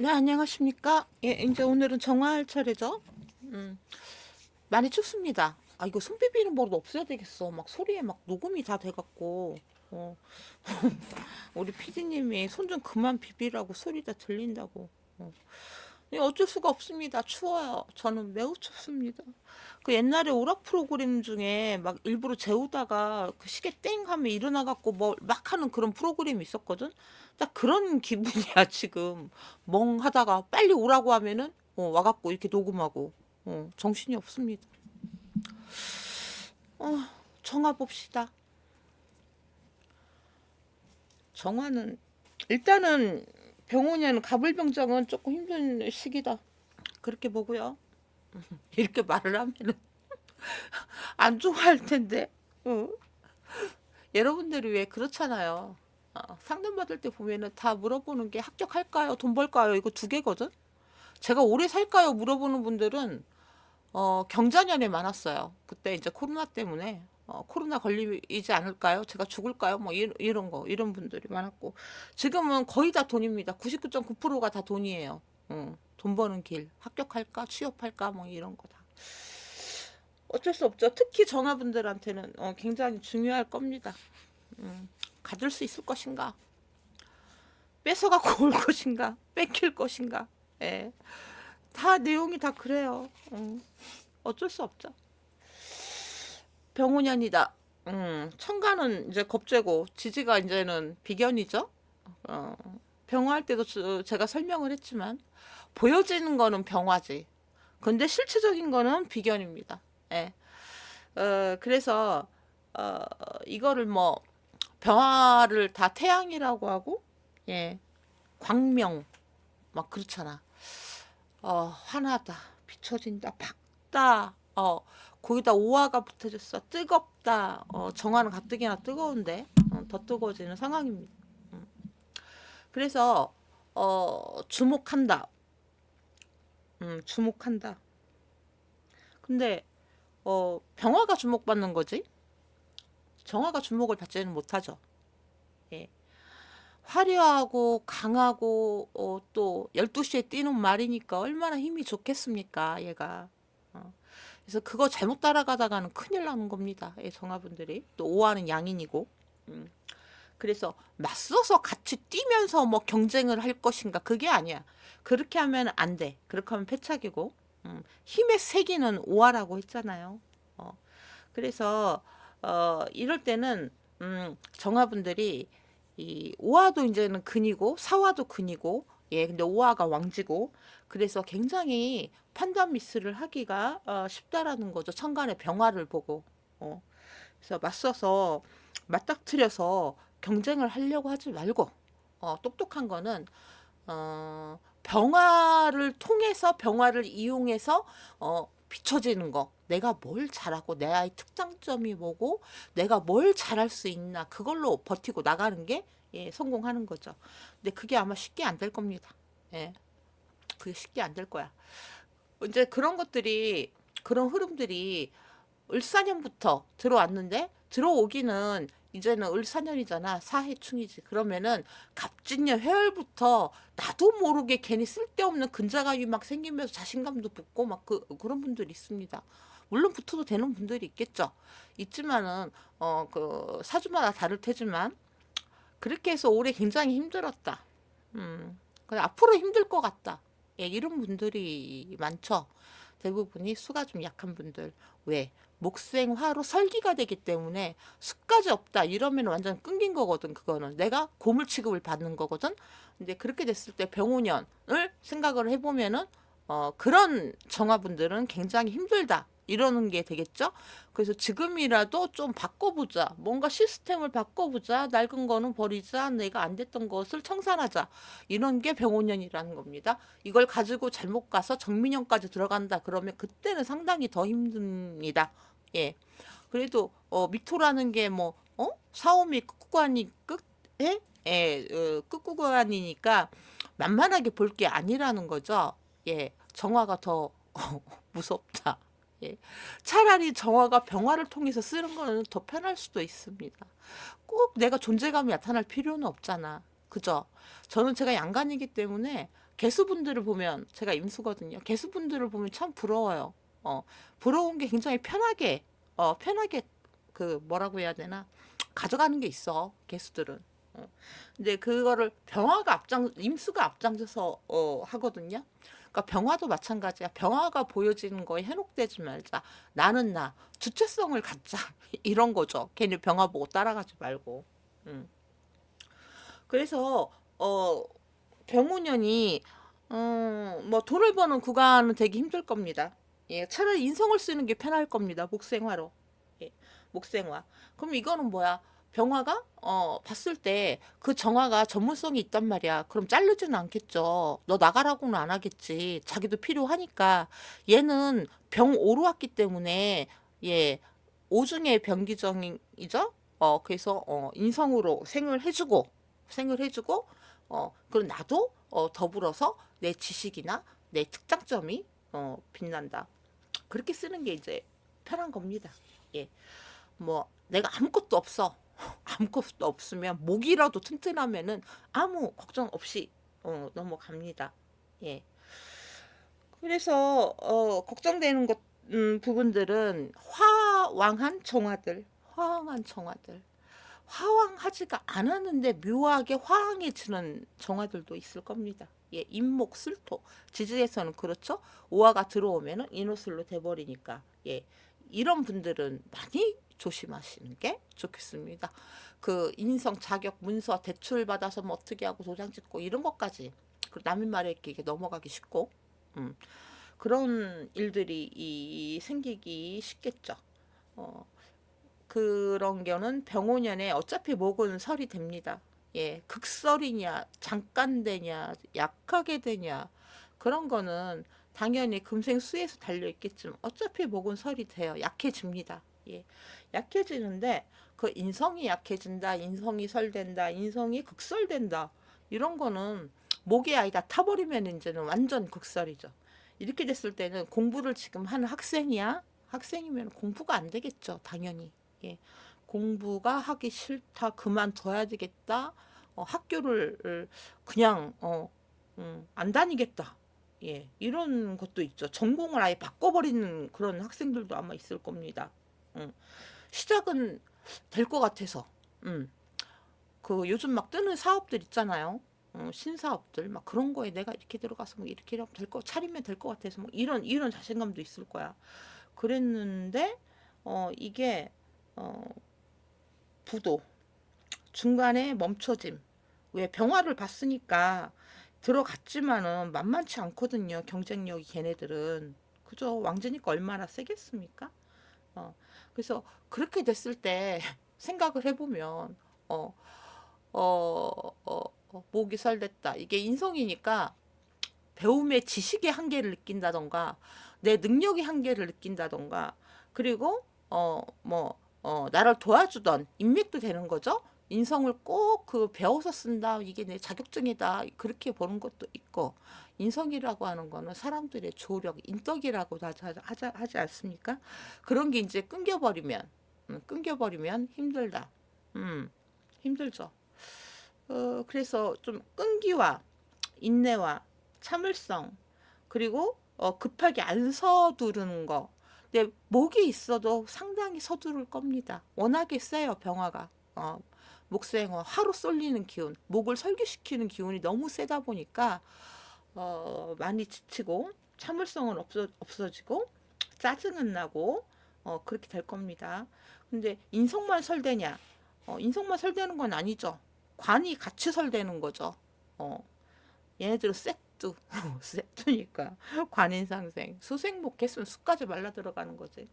네, 안녕하십니까? 예, 이제 오늘은 정화할 차례죠. 많이 춥습니다. 아, 이거 손 비비는 버릇 없어야 되겠어. 막 소리에 막 녹음이 다 돼갖고. 어, 우리 피디님이 손 좀 그만 비비라고 소리 다 들린다고. 어. 예, 어쩔 수가 없습니다. 추워요. 저는 매우 춥습니다. 그 옛날에 오락 프로그램 중에 막 일부러 재우다가 그 시계 땡 하면 일어나갖고 뭐 막 하는 그런 프로그램이 있었거든? 딱 그런 기분이야, 지금. 멍하다가 빨리 오라고 하면은, 와갖고 이렇게 녹음하고. 정신이 없습니다. 어, 정화 봅시다. 정화는, 일단은 병원에는 가불병정은 조금 힘든 시기다. 그렇게 보고요. 이렇게 말을 하면은 안 좋아할 텐데. 어? 여러분들이 왜 그렇잖아요. 상담받을 때 보면은 다 물어보는 게 합격할까요? 돈 벌까요? 이거 두 개거든? 제가 오래 살까요? 물어보는 분들은, 경자년에 많았어요. 그때 이제 코로나 때문에, 코로나 걸리지 않을까요? 제가 죽을까요? 뭐, 이런 거, 이런 분들이 많았고. 지금은 거의 다 돈입니다. 99.9%가 다 돈이에요. 돈 버는 길. 합격할까? 취업할까? 뭐, 이런 거 다. 어쩔 수 없죠. 특히 전화분들한테는 굉장히 중요할 겁니다. 가질 수 있을 것인가? 뺏어갖고 올 것인가? 뺏길 것인가? 예. 다 내용이 다 그래요. 어쩔 수 없죠. 병원년이다. 천간은 이제 겁재고 지지가 이제는 비견이죠. 어, 병화할 때도 제가 설명을 했지만 보여지는 거는 병화지. 근데 실체적인 거는 비견입니다. 예. 그래서 이거를 뭐 병화를 다 태양이라고 하고, 예, 광명 막 그렇잖아. 화나다, 비춰진다, 밝다, 거기다 오화가 붙어졌어, 뜨겁다. 정화는 가뜩이나 뜨거운데 더 뜨거워지는 상황입니다. 그래서 주목한다. 주목한다. 근데 병화가 주목받는 거지. 정화가 주목을 받지는 못하죠. 예. 화려하고 강하고 또 12시에 뛰는 말이니까 얼마나 힘이 좋겠습니까, 얘가. 그래서 그거 잘못 따라가다가는 큰일 나는 겁니다. 예, 정화분들이. 또 오화는 양인이고. 음. 그래서 맞서서 같이 뛰면서 뭐 경쟁을 할 것인가, 그게 아니야. 그렇게 하면 안 돼. 그렇게 하면 패착이고. 힘의 세기는 오화라고 했잖아요. 그래서 이럴 때는 정화분들이 이 오화도 이제는 근이고 사화도 근이고, 예, 근데 오화가 왕지고, 그래서 굉장히 판단 미스를 하기가 쉽다라는 거죠. 천간의 병화를 보고. 그래서 맞서서 맞닥뜨려서 경쟁을 하려고 하지 말고, 똑똑한 거는 병화를 통해서, 병화를 이용해서 비춰지는 거. 내가 뭘 잘하고 내 아이 특장점이 뭐고 내가 뭘 잘할 수 있나, 그걸로 버티고 나가는 게, 예, 성공하는 거죠. 근데 그게 아마 쉽게 안 될 겁니다. 예, 그게 쉽게 안 될 거야. 이제 그런 것들이, 그런 흐름들이 을사년부터 들어왔는데, 들어오기는 이제는 을사년이잖아. 사해충이지. 그러면은 갑진년 해열부터 나도 모르게 괜히 쓸데없는 근자감이 막 생기면서 자신감도 붙고 막 그런 분들이 있습니다. 물론 붙어도 되는 분들이 있겠죠. 있지만은 그 사주마다 다를 테지만 그렇게 해서 올해 굉장히 힘들었다. 그래 앞으로 힘들 것 같다. 예, 이런 분들이 많죠. 대부분이 수가 좀 약한 분들. 왜? 목생화로 설기가 되기 때문에 수까지 없다 이러면 완전 끊긴 거거든. 그거는 내가 고물 취급을 받는 거거든. 근데 그렇게 됐을 때 병오년을 생각을 해보면은 그런 정화분들은 굉장히 힘들다 이러는 게 되겠죠. 그래서 지금이라도 좀 바꿔보자, 뭔가 시스템을 바꿔보자, 낡은 거는 버리자, 내가 안 됐던 것을 청산하자, 이런 게 병오년이라는 겁니다. 이걸 가지고 잘못 가서 정민년까지 들어간다 그러면 그때는 상당히 더 힘듭니다. 예. 그래도 미토라는 게 뭐 사오미 끝구간이 끝에, 예, 끝구간이니까 만만하게 볼 게 아니라는 거죠. 예. 정화가 더 무섭다. 예. 차라리 정화가 병화를 통해서 쓰는 거는 더 편할 수도 있습니다. 꼭 내가 존재감이 나타날 필요는 없잖아. 그죠? 저는 제가 양간이기 때문에 개수분들을 보면 제가 임수거든요. 개수분들을 보면 참 부러워요. 부러운 게 굉장히 편하게 그 뭐라고 해야 되나 가져가는 게 있어 개수들은. 근데 그거를 임수가 앞장서서 하거든요. 그러니까 병화도 마찬가지야. 병화가 보여지는 거에 현혹되지 말자. 나는 나 주체성을 갖자 이런 거죠. 괜히 병화 보고 따라가지 말고. 음. 그래서 병우년이 뭐 돈을 버는 구간은 되게 힘들 겁니다. 예, 차라리 인성을 쓰는 게 편할 겁니다. 목생화로. 예, 목생화. 그럼 이거는 뭐야? 병화가 봤을 때 그 정화가 전문성이 있단 말이야. 그럼 자르지는 않겠죠. 너 나가라고는 안 하겠지. 자기도 필요하니까. 얘는 병오로 왔기 때문에 예, 오중의 병기정이죠. 그래서 인성으로 생을 해주고 그리고 나도 더불어서 내 지식이나 내 특장점이 빛난다. 그렇게 쓰는 게 이제 편한 겁니다. 예. 뭐 내가 아무것도 없어. 아무것도 없으면 목이라도 튼튼하면은 아무 걱정 없이 넘어갑니다. 예. 그래서 걱정되는 부분들은 화왕한 정화들, 화왕하지가 않았는데 묘하게 화왕해지는 정화들도 있을 겁니다. 예, 임목, 술토. 지지에서는 그렇죠. 오화가 들어오면은 인호술로 돼버리니까. 예, 이런 분들은 많이 조심하시는 게 좋겠습니다. 그 인성, 자격, 문서, 대출 받아서 뭐 어떻게 하고 도장 찍고 이런 것까지 그 남의 말에 이렇게 넘어가기 쉽고, 그런 일들이 생기기 쉽겠죠. 어, 그런 경우는 병오년에 어차피 목은 설이 됩니다. 예, 극설이냐, 잠깐 되냐, 약하게 되냐, 그런 거는 당연히 금생수에서 달려 있겠지만 어차피 목은 설이 돼요. 약해집니다. 예, 약해지는데 그 인성이 약해진다, 인성이 설된다, 인성이 극설된다, 이런 거는 목이 아예 다 타버리면 이제는 완전 극설이죠. 이렇게 됐을 때는 공부를 지금 하는 학생이면 공부가 안 되겠죠, 당연히. 예. 공부가 하기 싫다, 그만둬야 되겠다, 학교를 그냥 안 다니겠다. 예, 이런 것도 있죠. 전공을 아예 바꿔버리는 그런 학생들도 아마 있을 겁니다. 시작은 될 것 같아서. 그 요즘 막 뜨는 사업들 있잖아요. 신사업들 막 그런 거에 내가 이렇게 들어가서 뭐 이렇게 하면 차리면 될 것 같아서 뭐 이런 자신감도 있을 거야. 그랬는데 이게 어, 부도 중간에 멈춰짐. 왜 병화를 봤으니까 들어갔지만은 만만치 않거든요. 경쟁력이 걔네들은. 그죠? 왕자니까 얼마나 세겠습니까? 어, 그래서 그렇게 됐을 때 생각을 해보면 어, 목이 설됐다. 이게 인성이니까 배움의 지식의 한계를 느낀다던가 내 능력의 한계를 느낀다던가 그리고 나를 도와주던 인맥도 되는 거죠. 인성을 꼭 그 배워서 쓴다. 이게 내 자격증이다. 그렇게 보는 것도 있고 인성이라고 하는 거는 사람들의 조력, 인덕이라고 하지 않습니까? 그런 게 이제 끊겨버리면 힘들다. 힘들죠. 그래서 좀 끈기와 인내와 참을성 그리고 급하게 안 서두르는 거. 근데 목이 있어도 상당히 서두를 겁니다. 워낙에 세요 병화가. 목생화 화로 쏠리는 기운, 목을 설계시키는 기운이 너무 세다 보니까 많이 지치고 참을성은 없어지고 짜증은 나고 그렇게 될 겁니다. 근데 인성만 설대냐? 인성만 설대는 건 아니죠. 관이 같이 설대는 거죠. 얘네들은 셋두 셋두니까 관인상생 수생목 했으면 수까지 말라 들어가는 거지.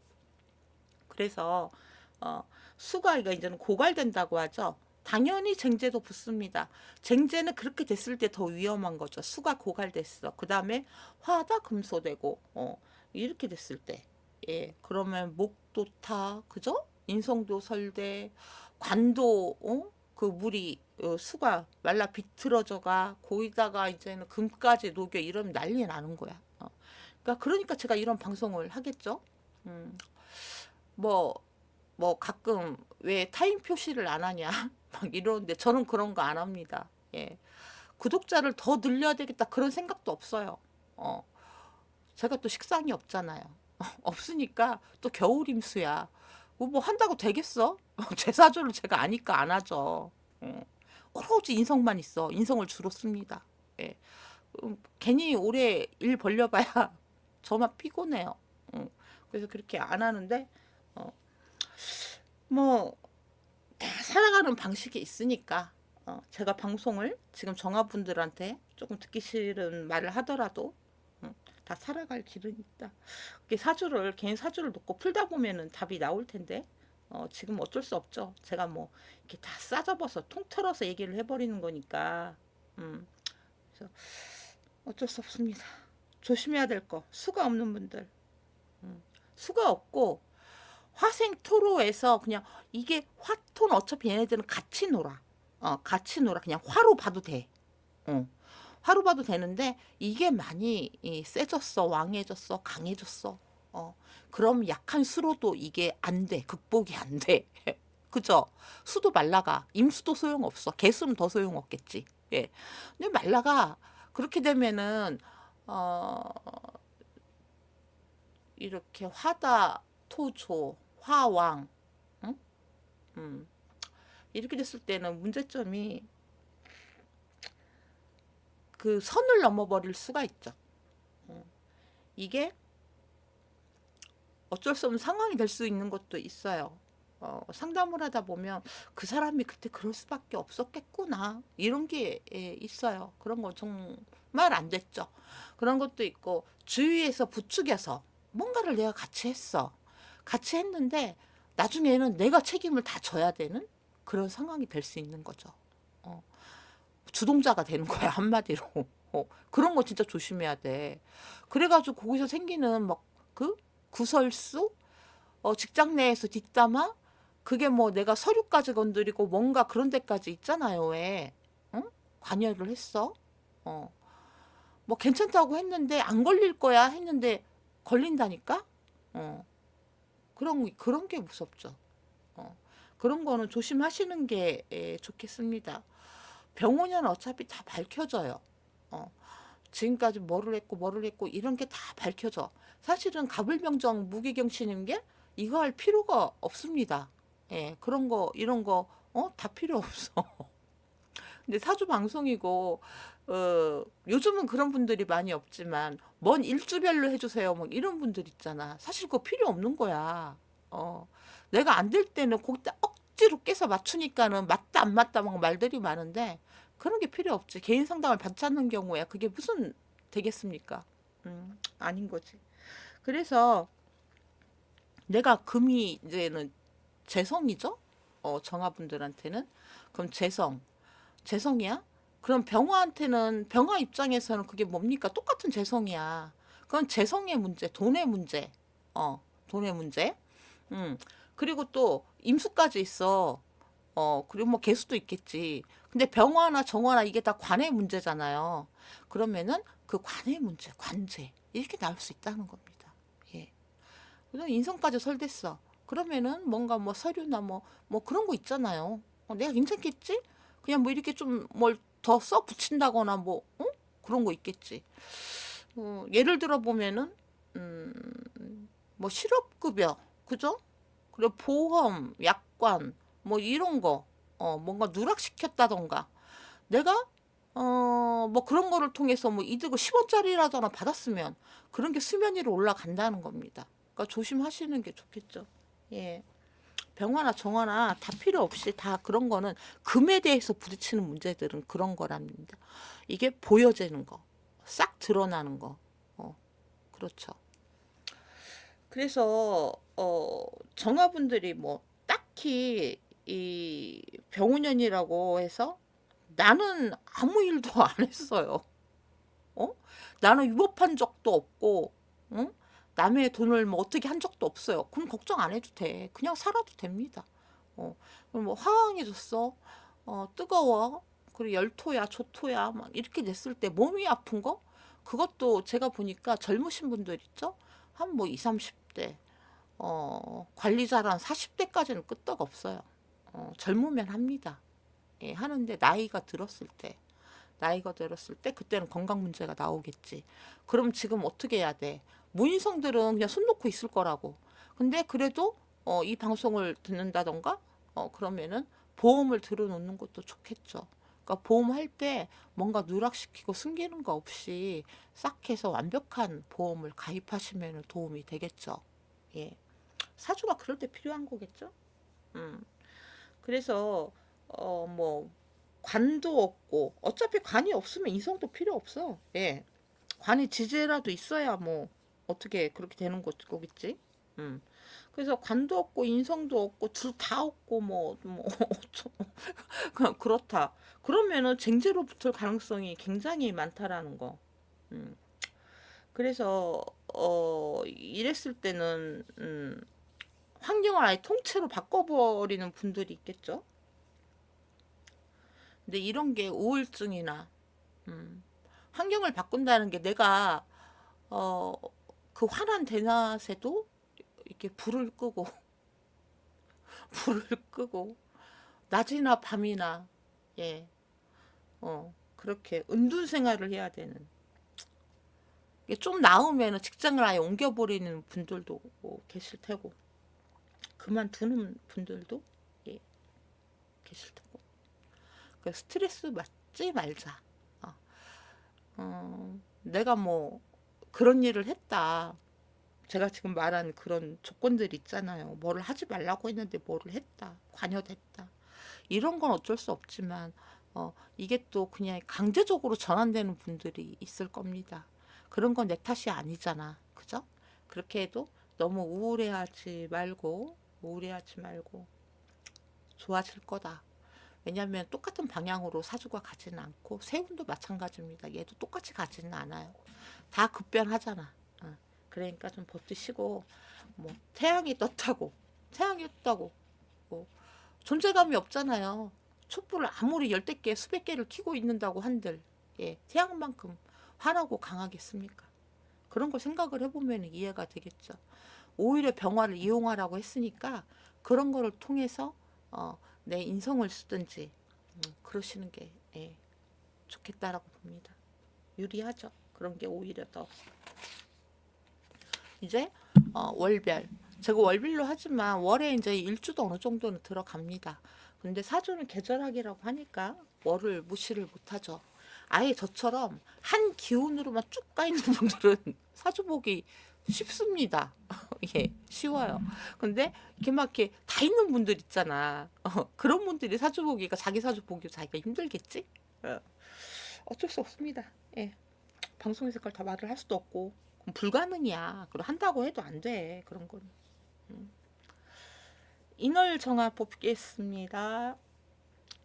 그래서 수가 이제는 고갈된다고 하죠. 당연히 쟁제도 붙습니다. 쟁제는 그렇게 됐을 때 더 위험한 거죠. 수가 고갈됐어. 그 다음에 화다 금소되고 이렇게 됐을 때 예, 그러면 목도 타 그죠? 인성도 설대 관도 그 물이 수가 말라 비틀어져가 거기다가 이제는 금까지 녹여 이러면 난리 나는 거야. 그러니까 제가 이런 방송을 하겠죠. 음, 뭐, 가끔 왜 타임 표시를 안 하냐 막 이러는데 저는 그런 거 안 합니다. 예. 구독자를 더 늘려야 되겠다 그런 생각도 없어요. 제가 또 식상이 없잖아요. 없으니까 또 겨울 임수야. 뭐 한다고 되겠어? 제 사주를 제가 아니까 안 하죠. 오로지 인성만 있어. 인성을 주로 씁니다. 예. 괜히 오래 일 벌려봐야 저만 피곤해요. 그래서 그렇게 안 하는데 뭐 다 살아가는 방식이 있으니까 제가 방송을 지금 정아분들한테 조금 듣기 싫은 말을 하더라도 다 살아갈 길은 있다. 사주를 개인 사주를 놓고 풀다 보면은 답이 나올 텐데 지금 어쩔 수 없죠. 제가 뭐 이렇게 다 싸잡아서 통틀어서 얘기를 해버리는 거니까 그래서 어쩔 수 없습니다. 조심해야 될 거 수가 없는 분들 수가 없고 화생 토로에서 그냥 이게 화토는 어차피 얘네들은 같이 놀아. 같이 놀아. 그냥 화로 봐도 돼. 화로 봐도 되는데 이게 많이 세졌어, 왕해졌어, 강해졌어. 그럼 약한 수로도 이게 안 돼. 극복이 안 돼. 그죠? 수도 말라가. 임수도 소용없어. 개수는 더 소용없겠지. 예. 근데 말라가 그렇게 되면은 이렇게 화다 토조 화왕 이렇게 됐을 때는 문제점이 그 선을 넘어버릴 수가 있죠. 이게 어쩔 수 없는 상황이 될 수 있는 것도 있어요. 상담을 하다 보면 그 사람이 그때 그럴 수밖에 없었겠구나 이런 게 있어요. 그런 거 정말 안 됐죠. 그런 것도 있고 주위에서 부추겨서 뭔가를 내가 같이 했어. 같이 했는데 나중에는 내가 책임을 다 져야 되는 그런 상황이 될 수 있는 거죠. 주동자가 되는 거야 한마디로. 그런 거 진짜 조심해야 돼. 그래가지고 거기서 생기는 막 그 구설수, 직장 내에서 뒷담화, 그게 뭐 내가 서류까지 건드리고 뭔가 그런 데까지 있잖아요. 왜? 관여를 했어? 뭐 괜찮다고 했는데 안 걸릴 거야 했는데 걸린다니까? 그런 게 무섭죠. 그런 거는 조심하시는 게 좋겠습니다. 병원은 어차피 다 밝혀져요. 지금까지 뭐를 했고 이런 게 다 밝혀져. 사실은 가불병정 무기경치는 게 이거 할 필요가 없습니다. 예, 그런 거 이런 거 다 필요 없어. 근데 사주 방송이고 요즘은 그런 분들이 많이 없지만 먼 일주별로 해주세요. 뭐 이런 분들 있잖아. 사실 그거 필요 없는 거야. 내가 안 될 때는 거기다 억지로 깨서 맞추니까는 맞다 안 맞다 막 말들이 많은데 그런 게 필요 없지. 개인 상담을 받지 않는 경우에 그게 무슨 되겠습니까? 아닌 거지. 그래서 내가 금이 이제는 재성이죠? 정화분들한테는 그럼 재성이야? 그럼 병화한테는 병화 입장에서는 그게 뭡니까? 똑같은 재성이야. 그건 재성의 문제, 돈의 문제. 돈의 문제. 그리고 또 임수까지 있어. 그리고 뭐 개수도 있겠지. 근데 병화나 정화나 이게 다 관의 문제잖아요. 그러면은 그 관의 문제, 관제 이렇게 나올 수 있다는 겁니다. 예. 그래서 인성까지 설댔어. 그러면은 뭔가 뭐 서류나 뭐 그런 거 있잖아요. 내가 괜찮겠지? 그냥 뭐 이렇게 좀 뭘 더 써 붙인다거나 뭐 그런 거 있겠지. 예를 들어 보면은 뭐 실업급여, 그죠? 그리고 보험, 약관, 뭐 이런 거, 뭔가 누락시켰다던가, 내가, 뭐 그런 거를 통해서 뭐 이득을 10원짜리라도 받았으면 그런 게 수면 위로 올라간다는 겁니다. 그러니까 조심하시는 게 좋겠죠. 예. 병화나 정화나 다 필요 없이 다 그런 거는 금에 대해서 부딪히는 문제들은 그런 거랍니다. 이게 보여지는 거, 싹 드러나는 거, 그렇죠. 그래서 정화분들이 뭐 딱히 이 병운년이라고 해서 나는 아무 일도 안 했어요. 나는 위법한 적도 없고, 남의 돈을 뭐 어떻게 한 적도 없어요. 그럼 걱정 안 해도 돼. 그냥 살아도 됩니다. 그럼 뭐 화왕해졌어. 뜨거워. 그리고 열토야, 조토야, 막 이렇게 됐을 때 몸이 아픈 거? 그것도 제가 보니까 젊으신 분들 있죠? 한 뭐 20, 30대. 관리자란 40대까지는 끄떡 없어요. 젊으면 합니다. 예, 하는데 나이가 들었을 때. 나이가 들었을 때 그때는 건강 문제가 나오겠지. 그럼 지금 어떻게 해야 돼? 무인성들은 그냥 손 놓고 있을 거라고. 근데 그래도 이 방송을 듣는다던가 그러면은 보험을 들어놓는 것도 좋겠죠. 그러니까 보험할 때 뭔가 누락시키고 숨기는 거 없이 싹 해서 완벽한 보험을 가입하시면 도움이 되겠죠. 예. 사주가 그럴 때 필요한 거겠죠. 음. 그래서 뭐 관도 없고 어차피 관이 없으면 인성도 필요 없어. 예. 관이 지지라도 있어야 뭐 어떻게 그렇게 되는 거겠지. 음. 그래서 관도 없고 인성도 없고 둘 다 없고 뭐 그냥 그렇다. 그러면은 쟁제로 붙을 가능성이 굉장히 많다라는 거. 음. 그래서 이랬을 때는 환경을 아예 통째로 바꿔버리는 분들이 있겠죠. 근데 이런 게 우울증이나 환경을 바꾼다는 게 내가 어, 그 환한 대낮에도 이렇게 불을 끄고 불을 끄고 낮이나 밤이나 예, 그렇게 은둔 생활을 해야 되는 이게 좀 나으면 직장을 아예 옮겨버리는 분들도 계실 테고 그만두는 분들도 예, 계실 테고 그 스트레스 받지 말자. 내가 뭐 그런 일을 했다. 제가 지금 말한 그런 조건들 있잖아요. 뭐를 하지 말라고 했는데 뭐를 했다. 관여됐다. 이런 건 어쩔 수 없지만 이게 또 그냥 강제적으로 전환되는 분들이 있을 겁니다. 그런 건 내 탓이 아니잖아. 그죠? 그렇게 해도 너무 우울해하지 말고 좋아질 거다. 왜냐하면 똑같은 방향으로 사주가 가지는 않고 세운도 마찬가지입니다. 얘도 똑같이 가지는 않아요. 다 급변하잖아. 그러니까 좀 버티시고 뭐 태양이 떴다고 뭐 존재감이 없잖아요. 촛불을 아무리 열댓 개 수백 개를 켜고 있는다고 한들 예, 태양만큼 환하고 강하겠습니까? 그런 걸 생각을 해보면 이해가 되겠죠. 오히려 병화를 이용하라고 했으니까 그런 거를 통해서 내 인성을 쓰든지 그러시는 게 예, 좋겠다라고 봅니다. 유리하죠. 그런 게 오히려 더 이제 월별 제가 월별로 하지만 월에 이제 일주도 어느 정도는 들어갑니다. 근데 사주는 계절학이라고 하니까 월을 무시를 못하죠. 아예 저처럼 한 기운으로만 쭉 가 있는 분들은 사주 보기 쉽습니다. 예, 쉬워요. 근데 이렇게 막 이렇게 다 있는 분들 있잖아. 그런 분들이 사주 보기가 자기 사주 보기 자기가 힘들겠지? 어쩔 수 없습니다. 예. 방송에서 그걸 다 말을 할 수도 없고 불가능이야. 그럼 한다고 해도 안 돼. 그런 건. 인월정화 뽑겠습니다.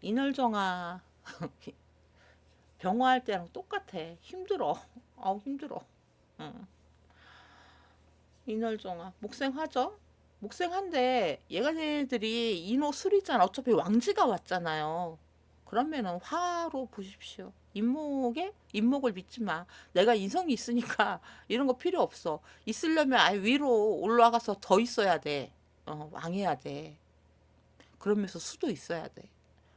인월정화 병화할 때랑 똑같아. 힘들어. 아우 힘들어. 응. 인월정화 목생하죠? 목생한데 얘네들이 인호술이잖아. 어차피 왕지가 왔잖아요. 그러면은 화로 보십시오. 인목을 믿지 마. 내가 인성이 있으니까 이런 거 필요 없어. 있으려면 아예 위로 올라가서 더 있어야 돼. 왕해야 돼. 그러면서 수도 있어야 돼.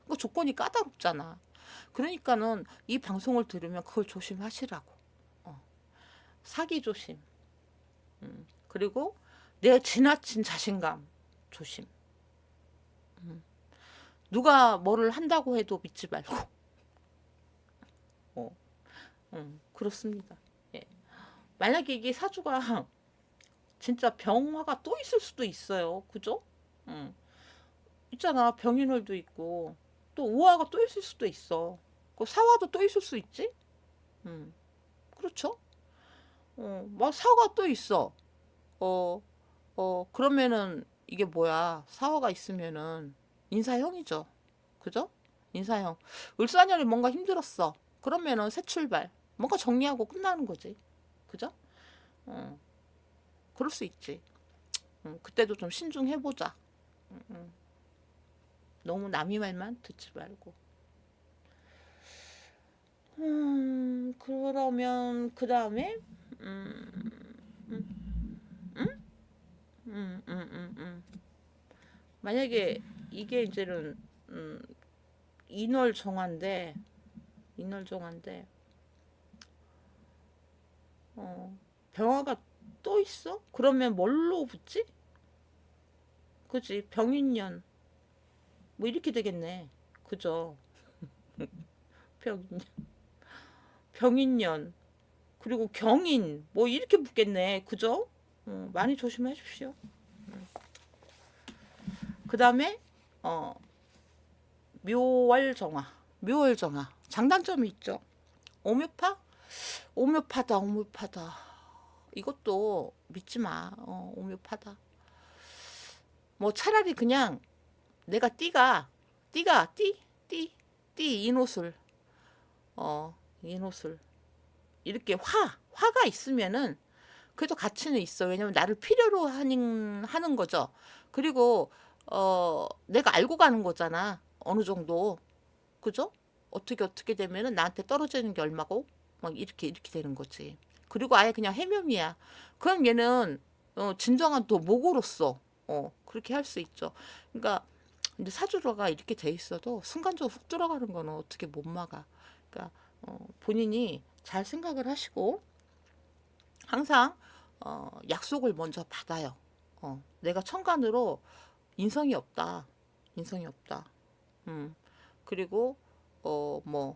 그 조건이 까다롭잖아. 그러니까는 이 방송을 들으면 그걸 조심하시라고. 사기 조심. 그리고 내 지나친 자신감 조심. 누가 뭐를 한다고 해도 믿지 말고. 어, 그렇습니다. 예. 만약에 이게 사주가 진짜 병화가 또 있을 수도 있어요. 그죠? 있잖아. 병인월도 있고 또 우화가 또 있을 수도 있어. 그 사화도 또 있을 수 있지? 그렇죠? 막 사화가 또 있어. 어, 그러면은 이게 뭐야? 사화가 있으면은 인사형이죠. 그죠? 인사형. 을사년이 뭔가 힘들었어. 그러면은 새 출발. 뭔가 정리하고 끝나는 거지. 그죠? 어, 그럴 수 있지. 그때도 좀 신중해보자. 너무 남의 말만 듣지 말고. 그러면 그 다음에 만약에 이게 이제는 인월 정화인데 인월정화인데 병화가 또 있어? 그러면 뭘로 붙지? 그지? 병인년 뭐 이렇게 되겠네. 그죠? 병인년, 병인년 그리고 경인 뭐 이렇게 붙겠네. 그죠? 많이 조심하십시오. 그 다음에 묘월정화. 묘월정화 장단점이 있죠. 오묘파? 오묘파다. 오묘파다. 이것도 믿지 마. 오묘파다. 뭐 차라리 그냥 내가 띠 인옷을 인옷을 이렇게 화가 있으면은 그래도 가치는 있어. 왜냐면 나를 필요로 하는 거죠. 그리고 내가 알고 가는 거잖아. 어느 정도. 그죠? 어떻게 되면은 나한테 떨어지는 게 얼마고 막 이렇게 되는 거지. 그리고 아예 그냥 해면이야. 그럼 얘는 진정한 또 목으로서 그렇게 할 수 있죠. 그러니까 근데 사주가 이렇게 돼 있어도 순간적으로 훅 들어가는 거는 어떻게 못 막아. 그러니까 본인이 잘 생각을 하시고 항상 약속을 먼저 받아요. 내가 천간으로 인성이 없다. 인성이 없다. 그리고 뭐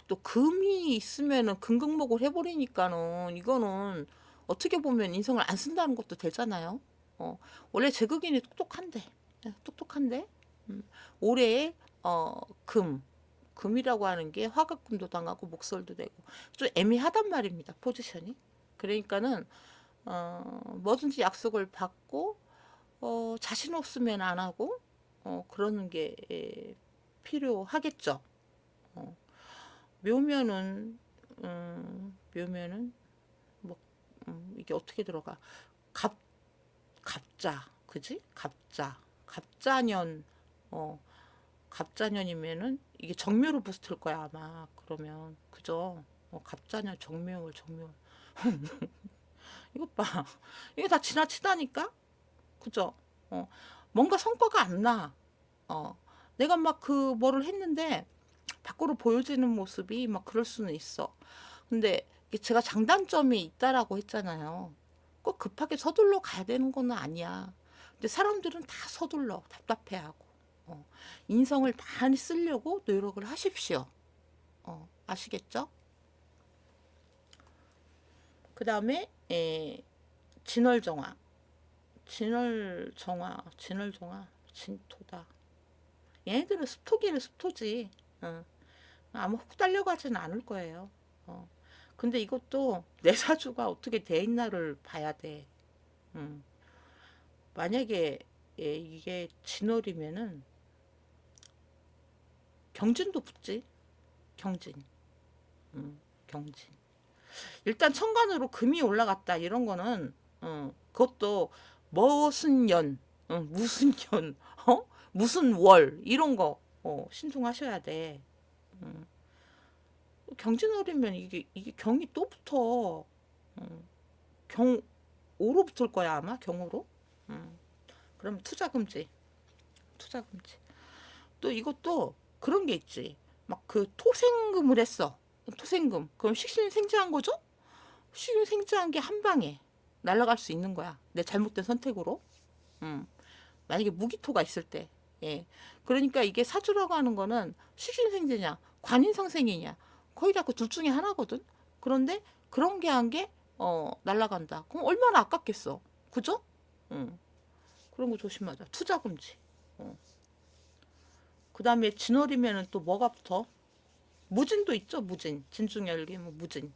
또 금이 있으면은 금극목을 해버리니까는 이거는 어떻게 보면 인성을 안 쓴다는 것도 되잖아요. 원래 제극인이 똑똑한데, 똑똑한데 올해에 금이라고 하는 게 화갑금도 당하고 목설도 되고 좀 애매하단 말입니다. 포지션이. 그러니까는 뭐든지 약속을 받고 자신 없으면 안 하고 그러는 게 필요하겠죠. 묘면은 뭐 이게 어떻게 들어가? 갑자, 그지? 갑자년 갑자년이면은 이게 정묘로 붙을 거야 아마. 그러면 그죠? 갑자년 정묘월. 이것 봐. 이게 다 지나치다니까? 그죠? 뭔가 성과가 안 나. 내가 막 그 뭐를 했는데 밖으로 보여지는 모습이 막 그럴 수는 있어. 근데 제가 장단점이 있다라고 했잖아요. 꼭 급하게 서둘러 가야 되는 건 아니야. 근데 사람들은 다 서둘러 답답해하고 인성을 많이 쓰려고 노력을 하십시오. 아시겠죠? 그 다음에 진월정화. 진토다. 얘네들은 습토기는 습토지. 아마 훅 달려가지는 않을 거예요. 근데 이것도 내 사주가 어떻게 돼 있나를 봐야 돼. 만약에 이게 진월이면은 경진도 붙지. 경진. 경진. 일단 천간으로 금이 올라갔다 이런 거는 그것도 무슨 년, 무슨 년, 무슨 월 이런 거 신중하셔야 돼. 경진월이면 이게 경이 또 붙어. 경오로 붙을 거야 아마 경으로. 그럼 투자 금지. 또 이것도 그런 게 있지. 막 그 토생금을 했어. 토생금. 그럼 식신생지한 거죠? 식신생지한 게 한 방에 날아갈 수 있는 거야. 내 잘못된 선택으로. 만약에 무기토가 있을 때. 예. 그러니까 이게 사주라고 하는 거는 식신생지냐, 관인상생이냐, 거의 다 그 둘 중에 하나거든. 그런데 그런 게 한 게 날아간다. 그럼 얼마나 아깝겠어. 그죠? 그런 거 조심하자. 투자 금지. 그 다음에 진월이면은 또 뭐가 붙어? 무진도 있죠. 무진. 진중열기 뭐 무진.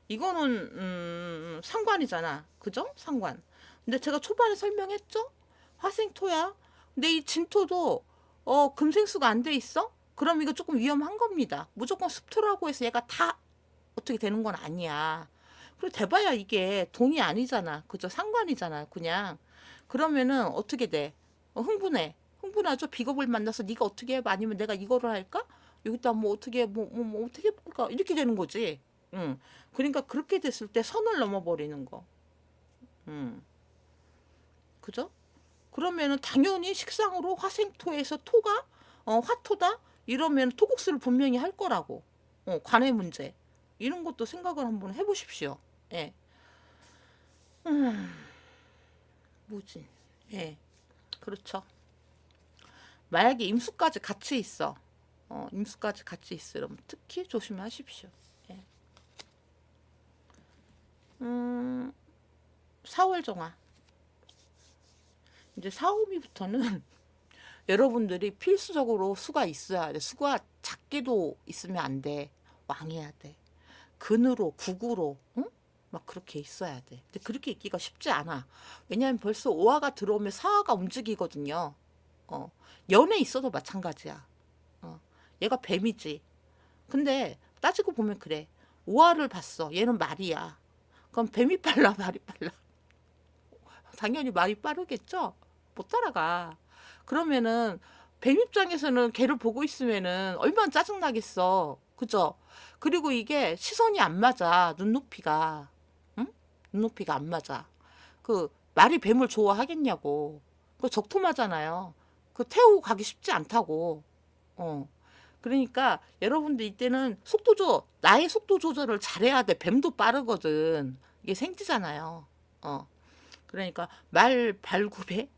이거는 상관이잖아. 그죠? 상관. 근데 제가 초반에 설명했죠? 화생토야. 근데 이 진토도 금생수가 안 돼 있어? 그럼 이거 조금 위험한 겁니다. 무조건 습토라고 해서 얘가 다 어떻게 되는 건 아니야. 그리고 대봐야 이게 돈이 아니잖아. 그죠? 상관이잖아. 그냥. 그러면은 어떻게 돼? 흥분하죠. 비겁을 만나서 네가 어떻게 해봐. 아니면 내가 이거를 할까? 여기다 뭐 어떻게 뭐 어떻게 해볼까? 이렇게 되는 거지. 그러니까 그렇게 됐을 때 선을 넘어버리는 거. 그죠? 그러면은 당연히 식상으로 화생토에서 토가 화토다 이러면 토국수를 분명히 할 거라고. 관의 문제 이런 것도 생각을 한번 해보십시오. 예. 무진. 예. 그렇죠. 만약에 임수까지 같이 있어. 임수까지 같이 있으면 특히 조심하십시오. 예. 4월 정화. 이제 4호미부터는 여러분들이 필수적으로 수가 있어야 돼. 수가 작게도 있으면 안 돼. 왕해야 돼. 근으로, 국으로, 응? 막 그렇게 있어야 돼. 근데 그렇게 있기가 쉽지 않아. 왜냐하면 벌써 오화가 들어오면 사화가 움직이거든요. 연에 있어도 마찬가지야. 얘가 뱀이지. 근데 따지고 보면 그래. 오화를 봤어. 얘는 말이야. 그럼 뱀이 빨라, 말이 빨라. 당연히 말이 빠르겠죠? 못 따라가. 그러면은 뱀 입장에서는 걔를 보고 있으면은 얼마나 짜증나겠어. 그죠? 그리고 이게 시선이 안 맞아. 눈높이가. 응? 눈높이가 안 맞아. 그 말이 뱀을 좋아하겠냐고. 그 적토마잖아요. 그 태우고 가기 쉽지 않다고. 그러니까 여러분들 이때는 나의 속도 조절을 잘해야 돼. 뱀도 빠르거든. 이게 생지잖아요. 그러니까 말 발굽에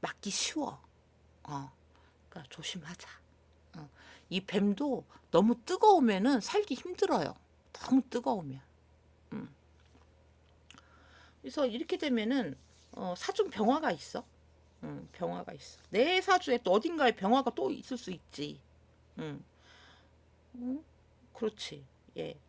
맞기 쉬워. 그러니까 조심하자. 이 뱀도 너무 뜨거우면은 살기 힘들어요. 너무 뜨거우면. 그래서 이렇게 되면은 사중 병화가 있어. 병화가 있어. 내 사주에 또 어딘가에 병화가 또 있을 수 있지. 그렇지. 예.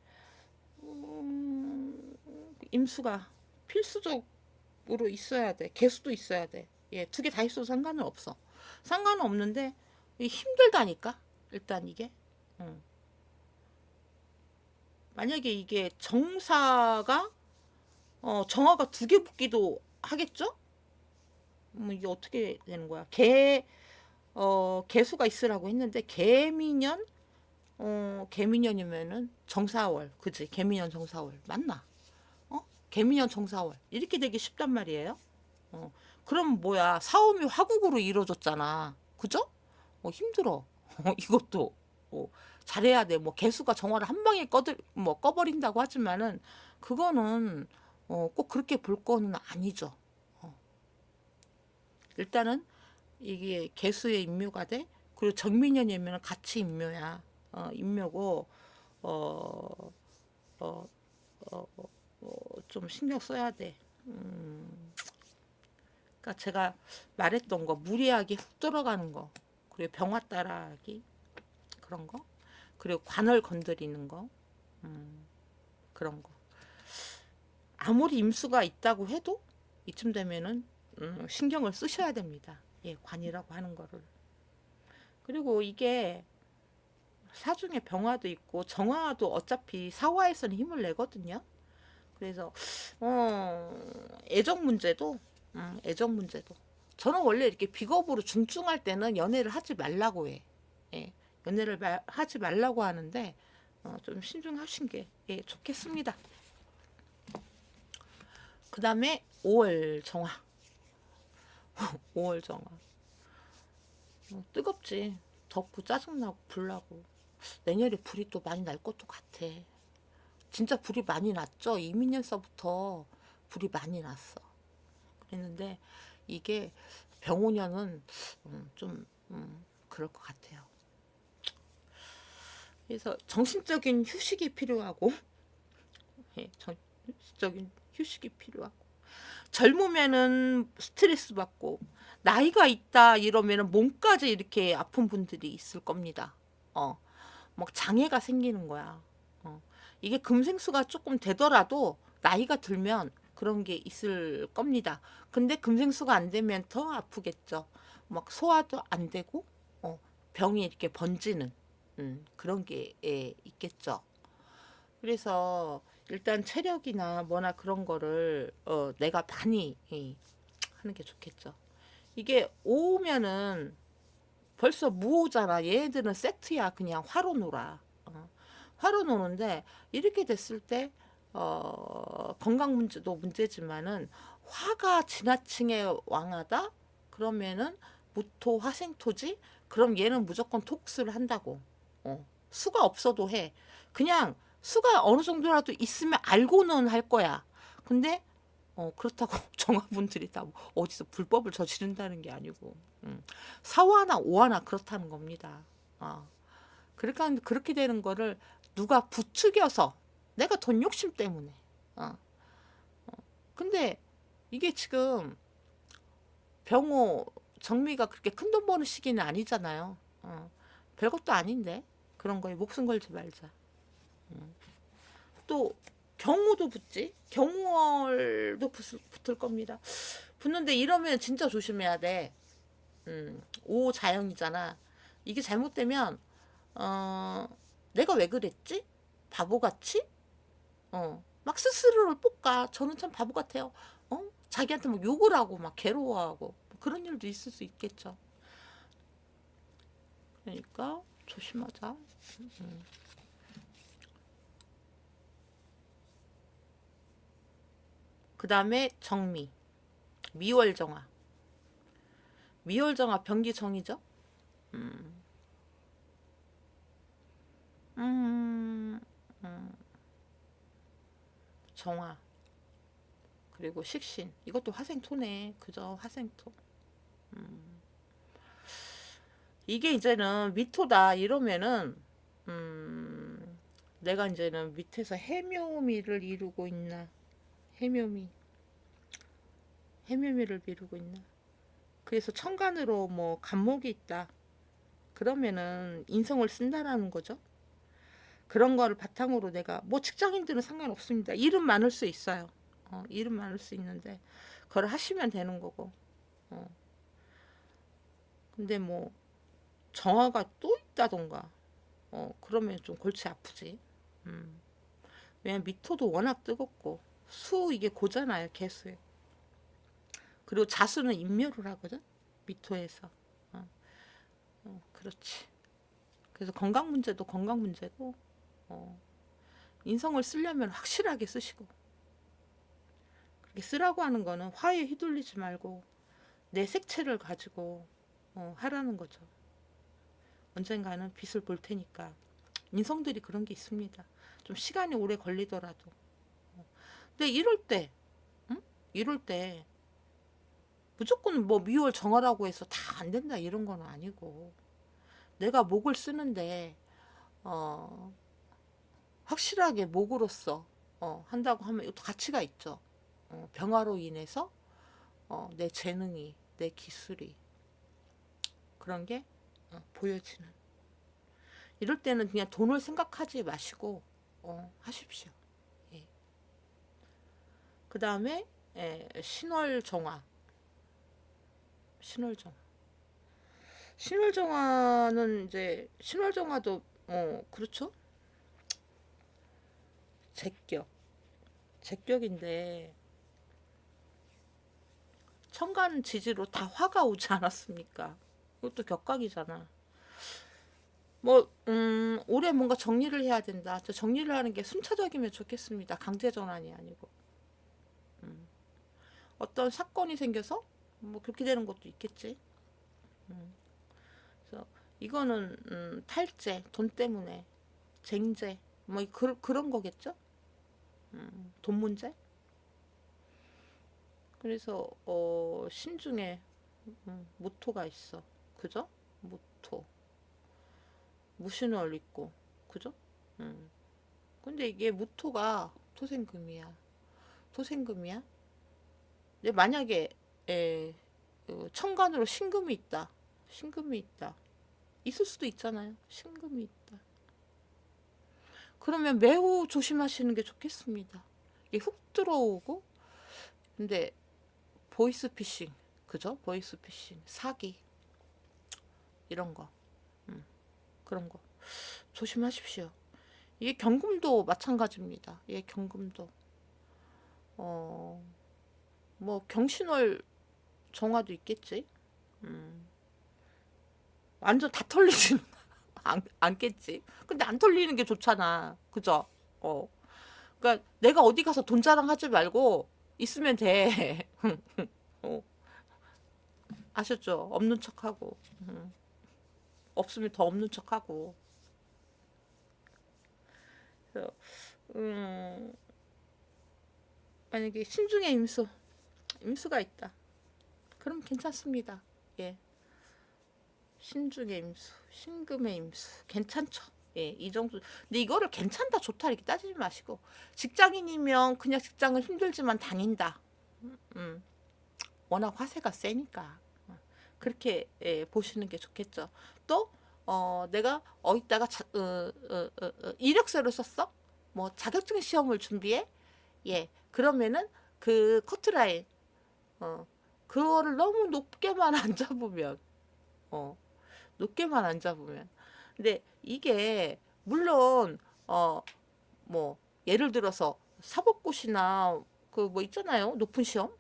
임수가 필수적으로 있어야 돼. 개수도 있어야 돼. 예, 두 개 다 있어도 상관은 없어. 상관은 없는데 힘들다니까. 일단 이게. 만약에 이게 정사가 정화가 두 개 붙기도 하겠죠? 이게 어떻게 되는 거야? 개수가 있으라고 했는데 개미년이면은 정사월, 그지? 개미년 정사월 맞나? 개미년 정사월 이렇게 되기 쉽단 말이에요. 그럼 뭐야? 사오미 화국으로 이루어졌잖아, 그죠? 힘들어. 이것도 잘해야 돼. 뭐 개수가 정화를 한 방에 꺼버린다고 하지만은 그거는 꼭 그렇게 볼 거는 아니죠. 일단은 이게 개수의 임묘가 돼. 그리고 정민년이면 같이 임묘야. 임묘고 어, 어, 좀 신경 써야 돼. 그러니까 제가 말했던 거 무리하게 훅 들어가는 거, 그리고 병화 따라하기 그런 거, 그리고 관을 건드리는 거, 그런 거. 아무리 임수가 있다고 해도 이쯤 되면은 신경을 쓰셔야 됩니다. 예, 관이라고 하는 거를. 그리고 이게 사중에 병화도 있고 정화도 어차피 사화에서는 힘을 내거든요. 그래서 애정 문제도 저는 원래 이렇게 비겁으로 중증할 때는 연애를 하지 말라고 해. 예, 연애를 하지 말라고 하는데 좀 신중하신 게 좋겠습니다. 그 다음에 5월 정화. 5월 정화. 뜨겁지. 덥고 짜증나고 불나고. 내년에 불이 또 많이 날 것도 같아. 진짜 불이 많이 났죠. 이민년서부터 불이 많이 났어. 그랬는데 이게 병오년은 좀 그럴 것 같아요. 그래서 정신적인 휴식이 필요하고, 예, 정신적인 휴식이 필요하고, 젊으면은 스트레스 받고, 나이가 있다 이러면은 몸까지 이렇게 아픈 분들이 있을 겁니다. 막 장애가 생기는 거야. 이게 금생수가 조금 되더라도 나이가 들면 그런 게 있을 겁니다. 근데 금생수가 안 되면 더 아프겠죠. 막 소화도 안 되고 병이 이렇게 번지는 그런 게 있겠죠. 그래서 일단 체력이나 뭐나 그런 거를 내가 많이 하는 게 좋겠죠. 이게 오면은 벌써 무오잖아. 얘네들은 세트야. 그냥 화로 놀아. 화로 노는데 이렇게 됐을 때 건강 문제도 문제지만은 화가 지나치게 왕하다 그러면은 무토 화생토지 그럼 얘는 무조건 톡스를 한다고. 수가 없어도 해. 그냥 수가 어느 정도라도 있으면 알고는 할 거야. 근데 그렇다고 정화분들이 다 뭐 어디서 불법을 저지른다는 게 아니고, 4화나 5화나 그렇다는 겁니다. 그러니까 그렇게 되는 거를 누가 부추겨서 내가 돈 욕심 때문에. 근데 이게 지금 병호 정미가 그렇게 큰 돈 버는 시기는 아니잖아요. 별것도 아닌데 그런 거에 목숨 걸지 말자. 또 경우도 붙지. 경우월도 붙을 겁니다. 붙는데 이러면 진짜 조심해야 돼. 오자영이잖아. 이게 잘못되면 내가 왜 그랬지? 바보같이? 막 스스로를 볶아. 저는 참 바보 같아요. 자기한테 막 욕을 하고 막 괴로워하고 그런 일도 있을 수 있겠죠. 그러니까 조심하자. 그 다음에 정미. 미월정화. 미월정화 병기정이죠. 정화. 그리고 식신. 이것도 화생토네. 그죠? 화생토. 이게 이제는 미토다 이러면은 내가 이제는 밑에서 해묘미를 이루고 있나. 해묘미를 미루고 있나. 그래서 천간으로 뭐 간목이 있다. 그러면은 인성을 쓴다라는 거죠. 그런 거를 바탕으로 내가 뭐 직장인들은 상관없습니다. 일은 많을 수 있어요. 일은 많을 수 있는데 그걸 하시면 되는 거고. 근데 뭐 정화가 또 있다던가 그러면 좀 골치 아프지. 왜냐면 미토도 워낙 뜨겁고 수 이게 고잖아요. 개수에. 그리고 자수는 인묘를 하거든. 미토에서. 그렇지. 그래서 건강 문제도 건강 문제고 인성을 쓰려면 확실하게 쓰시고 그렇게 쓰라고 하는 거는 화에 휘둘리지 말고 내 색채를 가지고 하라는 거죠. 언젠가는 빛을 볼 테니까. 인성들이 그런 게 있습니다. 좀 시간이 오래 걸리더라도. 근데 이럴 때 무조건 뭐 미월 정화라고 해서 다 안 된다 이런 건 아니고 내가 목을 쓰는데 확실하게 목으로서 한다고 하면 이것도 가치가 있죠. 병화로 인해서 내 재능이 내 기술이 그런 게 보여지는. 이럴 때는 그냥 돈을 생각하지 마시고 하십시오. 예. 그 다음에 신월정화. 신월정화는 이제 신월정화도 그렇죠. 제격인데 천간 지지로 다 화가 오지 않았습니까? 그것도 격각이잖아. 뭐 올해 뭔가 정리를 해야 된다. 저 정리를 하는 게 순차적이면 좋겠습니다. 강제 전환이 아니고. 어떤 사건이 생겨서 뭐 그렇게 되는 것도 있겠지. 그래서 이거는 탈제, 돈 때문에 쟁제, 뭐 그런 거겠죠. 돈 문제. 그래서 신중에 모토가 있어. 그죠? 모토. 무신월 있고. 그죠? 근데 이게 모토가 토생금이야. 근데 만약에 천간으로 신금이 있다. 있을 수도 있잖아요. 신금이 있다. 그러면 매우 조심하시는 게 좋겠습니다. 이게 훅 들어오고 근데 보이스피싱 그죠? 보이스피싱 사기 이런 거 그런 거 조심하십시오. 이게 경금도 마찬가지입니다. 예, 경금도 뭐 경신월 정화도 있겠지. 완전 다 털리지는 않겠지. 근데 안 털리는 게 좋잖아. 그죠? 그러니까 내가 어디 가서 돈 자랑하지 말고 있으면 돼. 아셨죠? 없는 척하고 없으면 더 없는 척하고 그래서 음, 만약에 신중의 임수가 있다. 그럼 괜찮습니다. 예. 신중의 임수, 신금의 임수. 괜찮죠. 예, 이 정도. 근데 이거를 괜찮다, 좋다 이렇게 따지지 마시고 직장인이면 그냥 직장은 힘들지만 다닌다. 음, 워낙 화세가 세니까 그렇게 예, 보시는 게 좋겠죠. 또 내가 이따가 이력서를 썼어? 뭐 자격증 시험을 준비해? 예, 그러면은 그 커트라인 어, 그거를 너무 높게만 안 잡으면 어, 높게만 안 잡으면. 근데 이게 물론 뭐 예를 들어서 사법고시나 그 뭐 있잖아요. 높은 시험.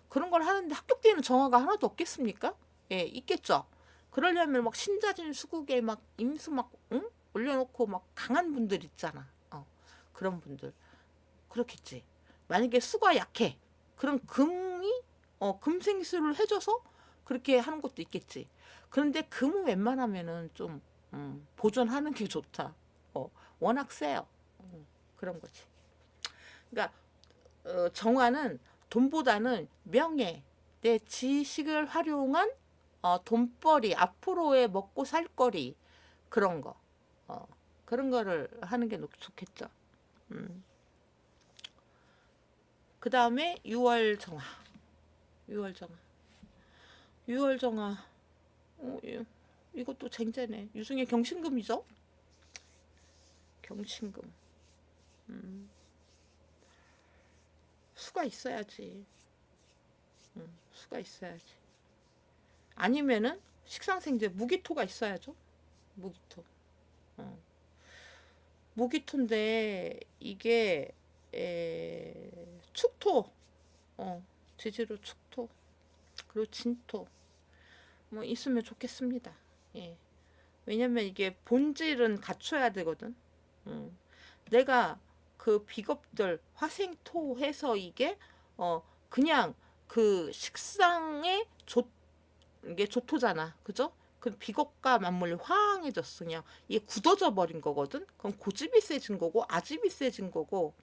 그런 걸 하는데 합격되는 정화가 하나도 없겠습니까? 예, 있겠죠. 그러려면 막 신자진 수국에 막 임수 막 응? 올려놓고 막 강한 분들 있잖아. 그런 분들 그렇겠지. 만약에 수가 약해. 그럼 금이 금생수를 해줘서 그렇게 하는 것도 있겠지. 그런데 금은 웬만하면은 좀 보존하는 게 좋다. 워낙 세요. 그런 거지. 그러니까 정화는 돈보다는 명예, 내 지식을 활용한 돈벌이, 앞으로의 먹고 살 거리 그런 거, 그런 거를 하는 게 좋겠죠. 음. 그 다음에 6월 정화, 6월 정화, 6월 정화. 이것도 쟁제네. 유승의 경신금이죠. 경신금. 수가 있어야지. 수가 있어야지. 아니면은 식상생제 무기토가 있어야죠. 무기토. 무기토인데 이게 축토, 지지로 축토, 그리고 진토 뭐 있으면 좋겠습니다. 예. 왜냐면 이게 본질은 갖춰야 되거든. 내가 그 비겁들 화생토 해서 이게 그냥 그 식상의 이게 조토잖아. 그죠? 그 비겁과 맞물려 화항해졌어. 그냥 이게 굳어져 버린 거거든. 그럼 고집이 세진 거고 아집이 세진 거고.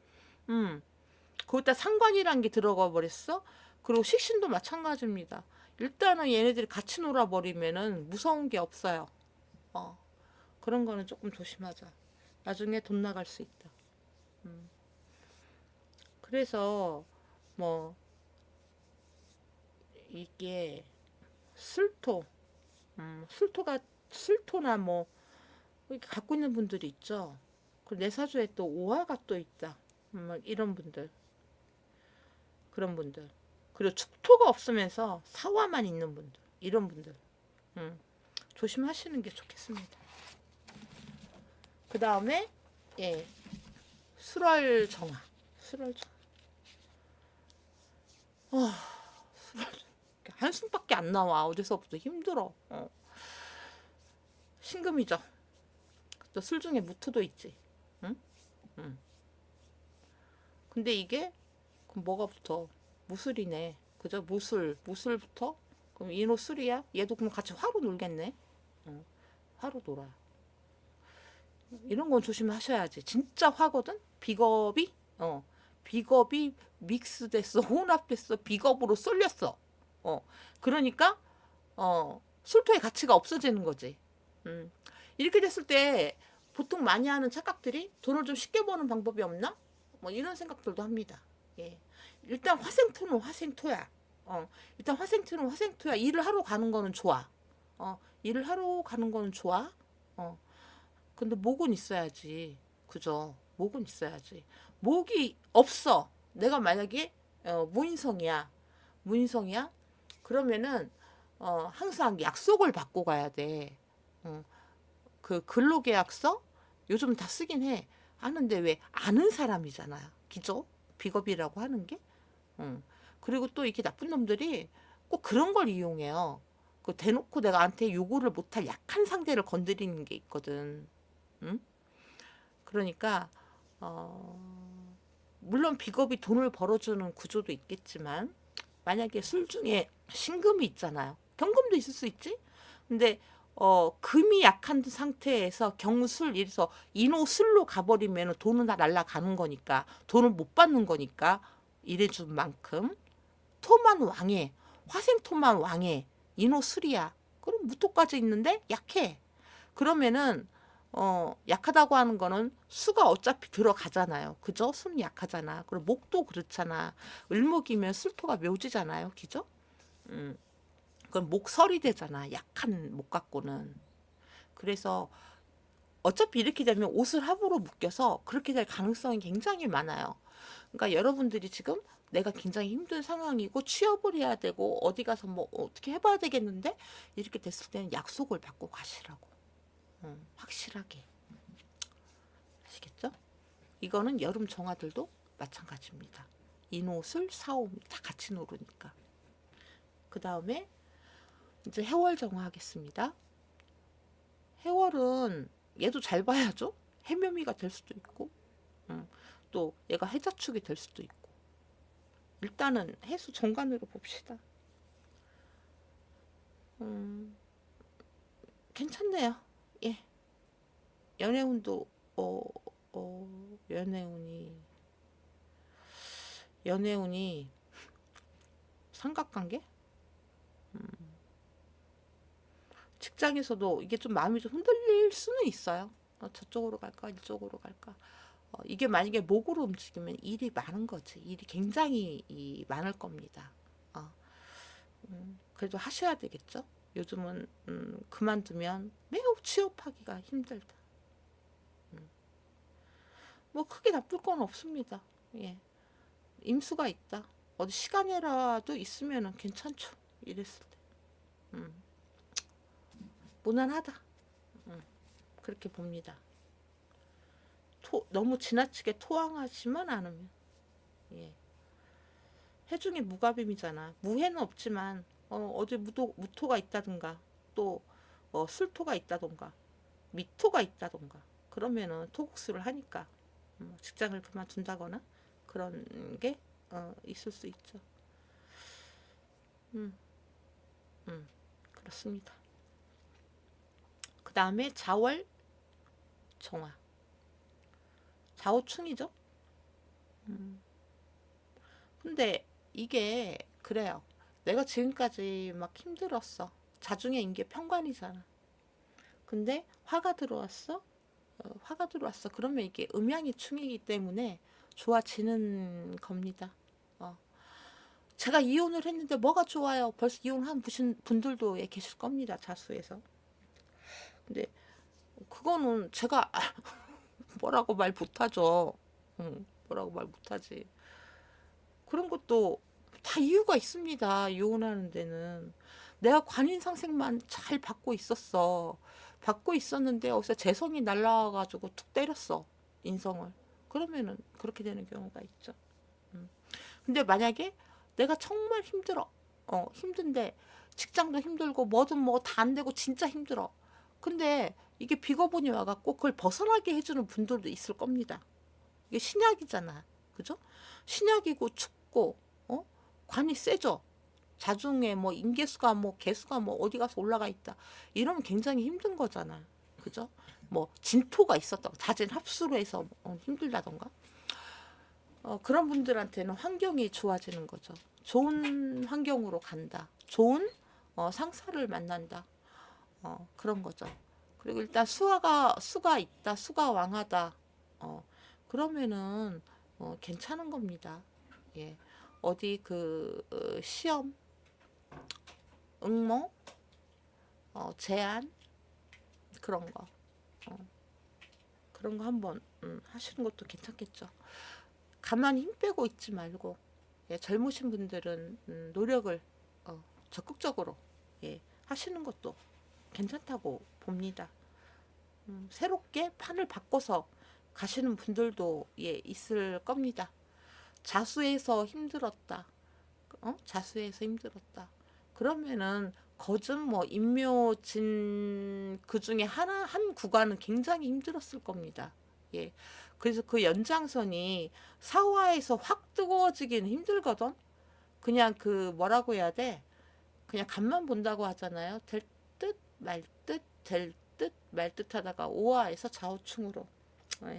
거기다 상관이란 게 들어가 버렸어. 그리고 식신도 마찬가지입니다. 일단은 얘네들이 같이 놀아버리면은 무서운 게 없어요. 그런 거는 조금 조심하자. 나중에 돈 나갈 수 있다. 그래서 뭐 이게 술토, 술토나 뭐 이렇게 갖고 있는 분들이 있죠. 그리고 내 사주에 또 오화가 또 있다. 이런 분들, 그런 분들. 그리고 축토가 없으면서 사화만 있는 분들, 이런 분들. 조심하시는 게 좋겠습니다. 그 다음에 예, 술월 정화, 술월 정화. 한숨밖에 안 나와. 어디서부터 힘들어. 신금이죠. 또 술 중에 무토도 있지. 응? 응. 근데 이게 그럼 뭐가 붙어? 무술이네. 그죠? 무술부터? 그럼 인호 술이야? 얘도 그럼 같이 화로 놀겠네. 화로 놀아. 이런 건 조심하셔야지. 진짜 화거든. 비겁이 믹스됐어, 혼합됐어, 비겁으로 쏠렸어. 그러니까 술토의 가치가 없어지는 거지. 이렇게 됐을 때 보통 많이 하는 착각들이 돈을 좀 쉽게 버는 방법이 없나? 뭐 이런 생각들도 합니다. 예. 일단 화생토는 화생토야. 일단 화생토는 화생토야. 일을 하러 가는 거는 좋아. 일을 하러 가는 거는 좋아. 근데 목은 있어야지. 그죠? 목은 있어야지. 목이 없어. 내가 만약에 무인성이야. 무인성이야? 그러면은 항상 약속을 받고 가야 돼. 그 근로계약서 요즘 다 쓰긴 해. 하는데 왜 아는 사람이잖아요. 기죠? 비겁이라고 하는 게. 그리고 또 이렇게 나쁜 놈들이 꼭 그런 걸 이용해요. 그 대놓고 내가한테 요구를 못할 약한 상대를 건드리는 게 있거든. 응? 그러니까 물론 비겁이 돈을 벌어주는 구조도 있겠지만 만약에 술 중에 신금이 있잖아요. 경금도 있을 수 있지. 근데 금이 약한 상태에서 경술 이래서 인호술로 가버리면 돈은 다 날라가는 거니까 돈을 못 받는 거니까 이래준 만큼 토만 왕해 화생토만 왕해 인호술이야. 그럼 무토까지 있는데 약해. 그러면은 약하다고 하는 거는 수가 어차피 들어가잖아요. 그죠? 수는 약하잖아. 그리고 목도 그렇잖아. 을목이면 술토가 묘지잖아요. 그죠? 음. 그럼 목설이 되잖아. 약한 목 갖고는. 그래서 어차피 이렇게 되면 옷을 합으로 묶여서 그렇게 될 가능성이 굉장히 많아요. 그러니까 여러분들이 지금 내가 굉장히 힘든 상황이고 취업을 해야 되고 어디 가서 뭐 어떻게 해봐야 되겠는데 이렇게 됐을 때는 약속을 받고 가시라고. 확실하게. 아시겠죠? 이거는 여름 정화들도 마찬가지입니다. 인옷을 사오미 다 같이 노르니까. 그 다음에 이제 해월 정화하겠습니다. 해월은 얘도 잘 봐야죠. 해묘미가 될 수도 있고 또 얘가 해자축이 될 수도 있고. 일단은 해수 정관으로 봅시다. 괜찮네요. 예. 연애운도 연애운이 삼각관계? 직장에서도 이게 좀 마음이 좀 흔들릴 수는 있어요. 저쪽으로 갈까 이쪽으로 갈까. 이게 만약에 목으로 움직이면 일이 많은 거지. 일이 굉장히 많을 겁니다. 그래도 하셔야 되겠죠. 요즘은 그만두면 매우 취업하기가 힘들다. 뭐 크게 나쁠 건 없습니다. 예. 임수가 있다. 어디 시간이라도 있으면 괜찮죠. 이랬을 때. 무난하다. 그렇게 봅니다. 너무 지나치게 토항하지만 않으면. 예. 해중이 무갑임이잖아. 무해는 없지만 어디 무토가 있다든가 또 술토가 있다든가 미토가 있다든가 그러면은 토국수를 하니까 직장을 그만둔다거나 그런 게 있을 수 있죠. 그렇습니다. 그 다음에 자월 정화. 자오충이죠. 근데 이게 그래요. 내가 지금까지 막 힘들었어. 자중의 인계 편관이잖아. 근데 화가 들어왔어. 화가 들어왔어. 그러면 이게 음양이 충이기 때문에 좋아지는 겁니다. 제가 이혼을 했는데 뭐가 좋아요? 벌써 이혼한 분들도 계실 겁니다. 자수에서. 근데 그거는 제가 뭐라고 말 못하죠. 뭐라고 말 못하지. 그런 것도 다 이유가 있습니다. 이혼하는 데는. 내가 관인상생만 잘 받고 있었어. 받고 있었는데 어디서 재성이 날라와가지고 툭 때렸어. 인성을. 그러면은 그렇게 되는 경우가 있죠. 근데 만약에 내가 정말 힘들어. 힘든데 직장도 힘들고 뭐든 뭐 다 안 되고 진짜 힘들어. 근데 이게 비거분이 와갖고 그걸 벗어나게 해주는 분들도 있을 겁니다. 이게 신약이잖아. 그죠? 신약이고 춥고, 관이 세죠? 자중에 뭐 인계수가 뭐 개수가 뭐 어디 가서 올라가 있다. 이러면 굉장히 힘든 거잖아. 그죠? 뭐 진토가 있었다고 자진 합수로 해서 힘들다던가. 그런 분들한테는 환경이 좋아지는 거죠. 좋은 환경으로 간다. 좋은 상사를 만난다. 그런 거죠. 그리고 일단 수가 있다. 수가 왕하다. 그러면은 괜찮은 겁니다. 예. 어디 시험, 응모, 제안 그런 거. 그런 거 한번 하시는 것도 괜찮겠죠. 가만히 힘 빼고 있지 말고 젊으신 분들은 노력을 적극적으로 하시는 것도 괜찮다고 봅니다. 새롭게 판을 바꿔서 가시는 분들도 있을 겁니다. 자수해서 힘들었다. 자수해서 힘들었다. 그러면은 거즘 뭐 임묘진 그 중에 한 구간은 굉장히 힘들었을 겁니다. 예. 그래서 그 연장선이 사화에서 확 뜨거워지기는 힘들거든. 그냥 뭐라고 해야 돼? 그냥 간만 본다고 하잖아요. 될 듯 말 듯 될 듯 말 듯 하다가 오화에서 좌우충으로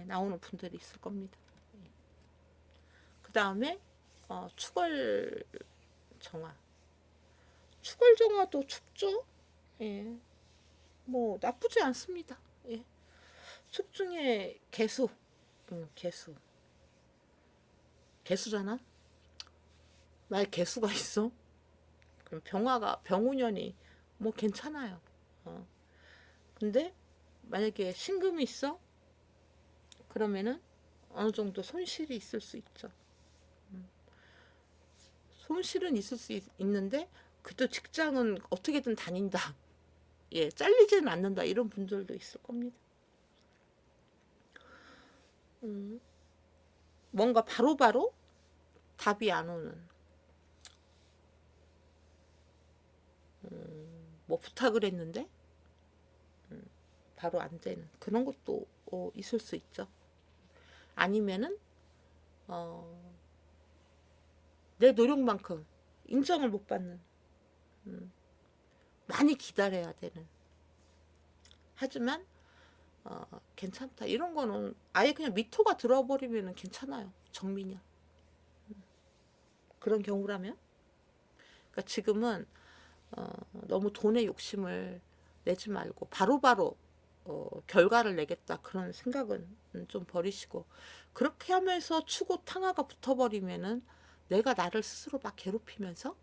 나오는 분들이 있을 겁니다. 그 다음에 축월 정화. 축월 정화도 춥죠? 예. 뭐 나쁘지 않습니다. 예. 축 중에 개수. 개수. 개수잖아? 말 개수가 있어? 그럼 병운년이 뭐 괜찮아요. 근데 만약에 신금이 있어? 그러면은 어느 정도 손실이 있을 수 있죠. 손실은 있을 수 있는데 그래도 직장은 어떻게든 다닌다. 예, 잘리지는 않는다. 이런 분들도 있을 겁니다. 뭔가 바로바로 답이 안 오는. 뭐 부탁을 했는데 바로 안 되는 그런 것도 있을 수 있죠. 아니면은 내 노력만큼 인정을 못 받는, 많이 기다려야 되는. 하지만 괜찮다. 이런 거는 아예 그냥 미토가 들어와 버리면 괜찮아요. 정민이야. 그런 경우라면. 그러니까 지금은 너무 돈의 욕심을 내지 말고 바로바로 결과를 내겠다 그런 생각은 좀 버리시고, 그렇게 하면서 추고 탕화가 붙어버리면은 내가 나를 스스로 막 괴롭히면서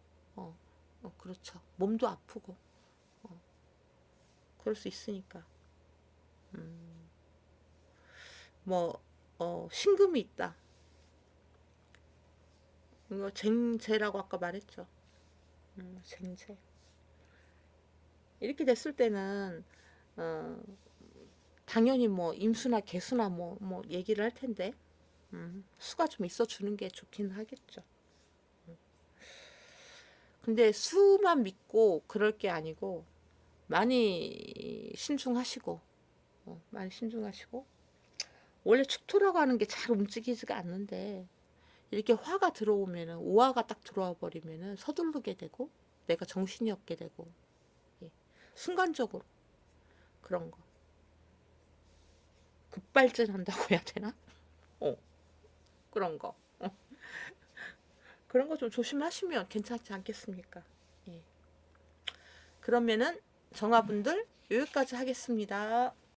그렇죠. 몸도 아프고 그럴 수 있으니까. 뭐 신금이 있다. 이거 쟁제라고 아까 말했죠. 쟁제. 이렇게 됐을 때는 당연히 뭐 임수나 개수나 뭐 얘기를 할 텐데 수가 좀 있어 주는 게 좋긴 하겠죠. 근데 수만 믿고 그럴 게 아니고 많이 신중하시고 많이 신중하시고, 원래 축토라고 하는 게 잘 움직이지가 않는데 이렇게 화가 들어오면은, 오화가 딱 들어와 버리면은 서두르게 되고 내가 정신이 없게 되고, 예. 순간적으로 그런 거 급발진한다고 해야 되나? 그런 거. 그런 거 좀 조심하시면 괜찮지 않겠습니까? 예. 그러면은 정화분들 여기까지 하겠습니다.